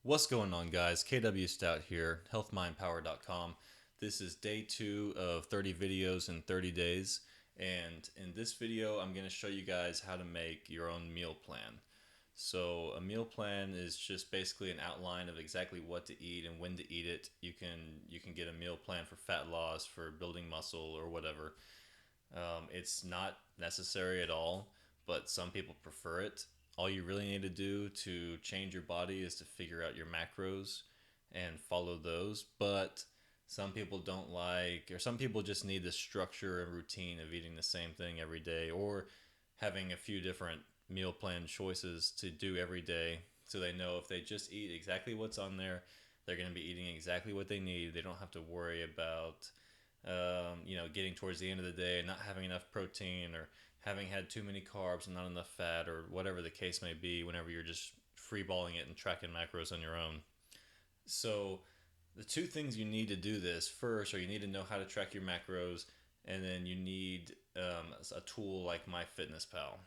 What's going on, guys? KW Stout here, healthmindpower.com. This is day 2 of 30 videos in 30 days, and in this video I'm going to show you guys how to make your own meal plan. So a meal plan is just basically an outline of exactly what to eat and when to eat it. You can get a meal plan for fat loss, for building muscle, or whatever. It's not necessary at all, but some people prefer it. All you really need to do to change your body is to figure out your macros and follow those. But some people don't like, or some people just need the structure and routine of eating the same thing every day, or having a few different meal plan choices to do every day, so they know if they just eat exactly what's on there, they're going to be eating exactly what they need. They don't have to worry about getting towards the end of the day and not having enough protein, or having had too many carbs and not enough fat, or whatever the case may be whenever you're just freeballing it and tracking macros on your own. So the two things you need to do this first are you need to know how to track your macros, and then you need a tool like MyFitnessPal.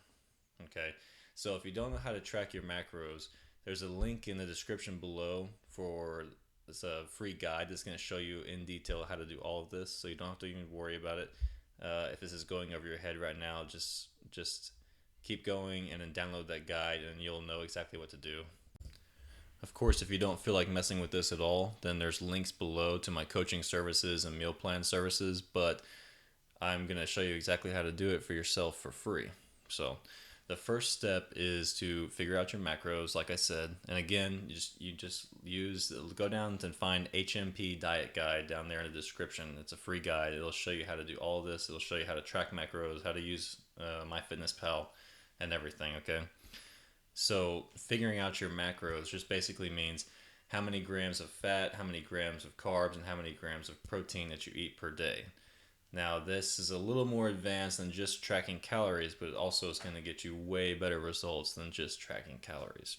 Okay, so if you don't know how to track your macros, there's a link in the description below for it's a free guide that's going to show you in detail how to do all of this, so you don't have to even worry about it. If this is going over your head right now, just keep going and then download that guide, and you'll know exactly what to do. Of course, if you don't feel like messing with this at all, then there's links below to my coaching services and meal plan services, but I'm going to show you exactly how to do it for yourself for free. So the first step is to figure out your macros, like I said. And again, you just go down and find HMP Diet Guide down there in the description. It's a free guide. It'll show you how to do all of this. It'll show you how to track macros, how to use MyFitnessPal, and everything. Okay. So figuring out your macros just basically means how many grams of fat, how many grams of carbs, and how many grams of protein that you eat per day. Now, this is a little more advanced than just tracking calories, but it also is going to get you way better results than just tracking calories.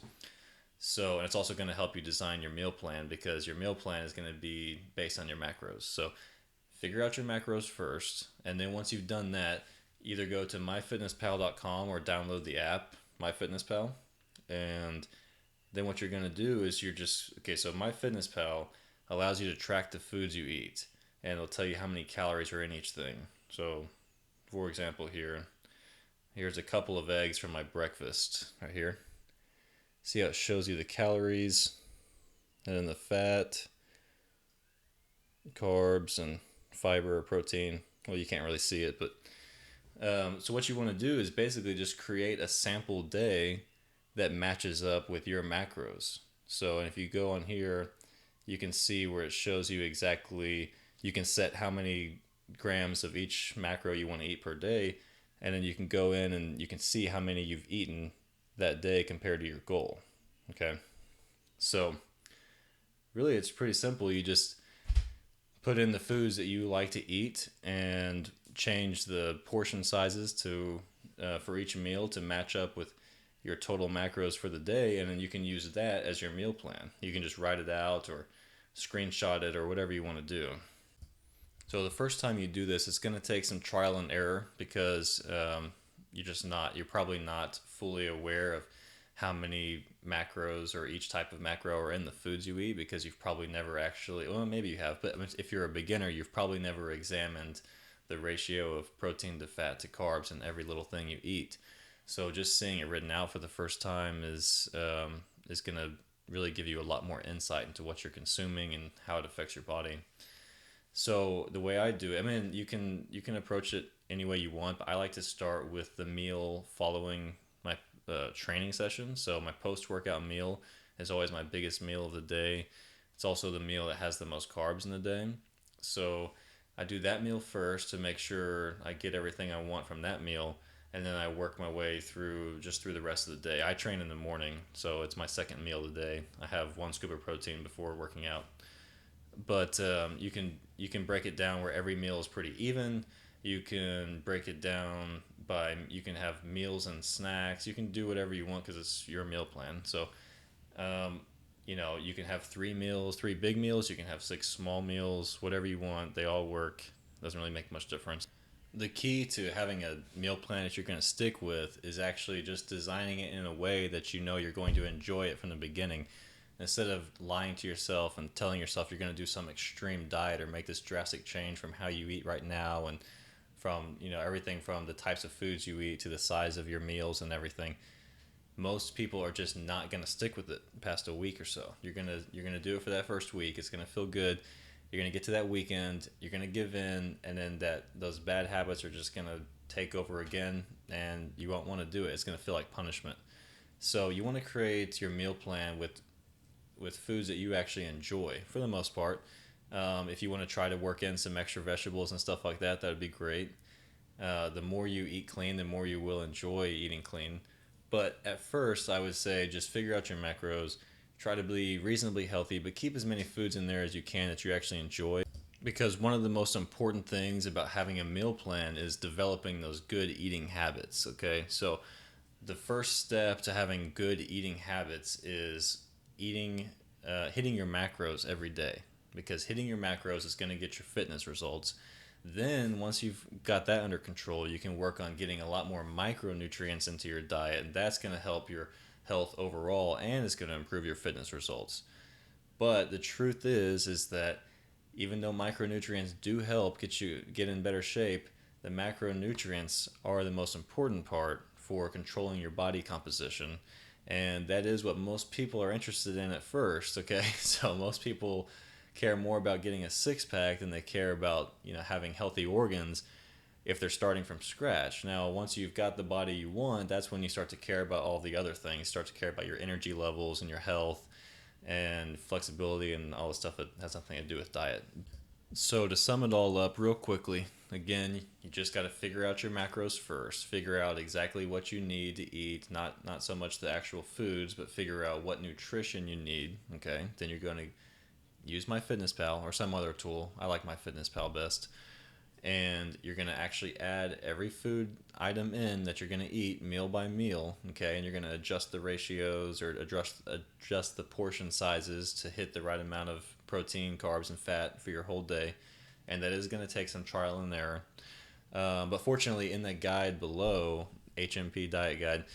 So, and it's also going to help you design your meal plan, because your meal plan is going to be based on your macros. So, figure out your macros first, and then once you've done that, either go to myfitnesspal.com or download the app MyFitnessPal. And then what you're going to do is so MyFitnessPal allows you to track the foods you eat, and it'll tell you how many calories are in each thing. So, for example, here's a couple of eggs from my breakfast right here. See how it shows you the calories, and then the fat, carbs, and fiber or protein. Well, you can't really see it, but so what you want to do is basically just create a sample day that matches up with your macros. So, and if you go on here, you can see where it shows you exactly. You can set how many grams of each macro you want to eat per day, and then you can go in and you can see how many you've eaten that day compared to your goal. Okay, so really it's pretty simple. You just put in the foods that you like to eat and change the portion sizes to for each meal to match up with your total macros for the day, and then you can use that as your meal plan. You can just write it out or screenshot it or whatever you want to do. So the first time you do this, it's going to take some trial and error, because you're probably not fully aware of how many macros or each type of macro are in the foods you eat, because you've probably never actually, well, maybe you have, but if you're a beginner, you've probably never examined the ratio of protein to fat to carbs in every little thing you eat. So just seeing it written out for the first time is going to really give you a lot more insight into what you're consuming and how it affects your body. So the way I do it, I mean, you can approach it any way you want, but I like to start with the meal following my training session. So my post-workout meal is always my biggest meal of the day. It's also the meal that has the most carbs in the day. So I do that meal first to make sure I get everything I want from that meal, and then I work my way through the rest of the day. I train in the morning, so it's my second meal of the day. I have one scoop of protein before working out. But you can break it down where every meal is pretty even. You can break it down by, you can have meals and snacks. You can do whatever you want because it's your meal plan. So you can have three big meals. You can have six small meals. Whatever you want, they all work. Doesn't really make much difference. The key to having a meal plan that you're going to stick with is actually just designing it in a way that you know you're going to enjoy it from the beginning. Instead of lying to yourself and telling yourself you're going to do some extreme diet or make this drastic change from how you eat right now, and from everything from the types of foods you eat to the size of your meals and everything, most people are just not going to stick with it past a week or so. You're going to do it for that first week. It's going to feel good. You're going to get to that weekend, you're going to give in, and then those bad habits are just going to take over again, and you won't want to do it. It's going to feel like punishment. So you want to create your meal plan with foods that you actually enjoy for the most part. If you want to try to work in some extra vegetables and stuff like that, that would be great. The more you eat clean, the more you will enjoy eating clean. But at first, I would say just figure out your macros. Try to be reasonably healthy, but keep as many foods in there as you can that you actually enjoy. Because one of the most important things about having a meal plan is developing those good eating habits. Okay, so the first step to having good eating habits is hitting your macros every day. Because hitting your macros is going to get your fitness results. Then once you've got that under control, you can work on getting a lot more micronutrients into your diet, and that's going to help your health overall, and it's going to improve your fitness results. But the truth is that even though micronutrients do help get in better shape, the macronutrients are the most important part for controlling your body composition, and that is what most people are interested in at first. Okay, so most people care more about getting a six-pack than they care about having healthy organs if they're starting from scratch. Now, once you've got the body you want, that's when you start to care about all the other things. Start to care about your energy levels and your health and flexibility and all the stuff that has nothing to do with diet. So to sum it all up real quickly, again, you just got to figure out your macros first. Figure out exactly what you need to eat, not so much the actual foods, but figure out what nutrition you need. Okay, then you're going to use MyFitnessPal or some other tool. I like MyFitnessPal best. And you're going to actually add every food item in that you're going to eat meal by meal, okay? And you're going to adjust the ratios or adjust the portion sizes to hit the right amount of protein, carbs, and fat for your whole day. And that is going to take some trial and error. But fortunately, in the guide below, HMP Diet Guide,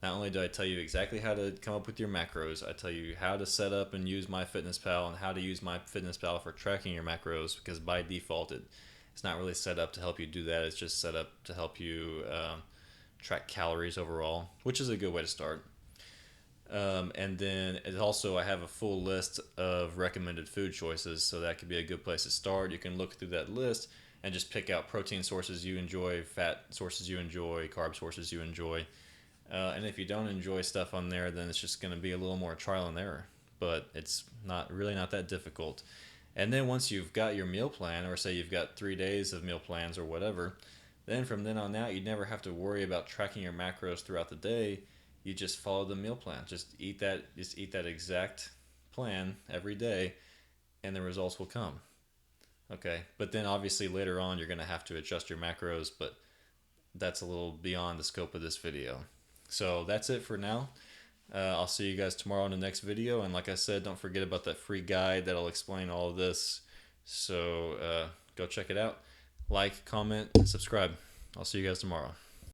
not only do I tell you exactly how to come up with your macros, I tell you how to set up and use MyFitnessPal and how to use MyFitnessPal for tracking your macros, because by default it's not really set up to help you do that. It's just set up to help you track calories overall, which is a good way to start. And then I have a full list of recommended food choices, so that could be a good place to start. You can look through that list and just pick out protein sources you enjoy, fat sources you enjoy, carb sources you enjoy. And if you don't enjoy stuff on there, then it's just going to be a little more trial and error. But it's not that difficult. And then once you've got your meal plan, or say you've got 3 days of meal plans or whatever, then from then on out, you never have to worry about tracking your macros throughout the day. You just follow the meal plan. Just eat that exact plan every day, and the results will come. Okay, but then obviously later on, you're going to have to adjust your macros, but that's a little beyond the scope of this video. So that's it for now. I'll see you guys tomorrow in the next video, and like I said, don't forget about that free guide that'll explain all of this. So go check it out. Like, comment, and subscribe. I'll see you guys tomorrow.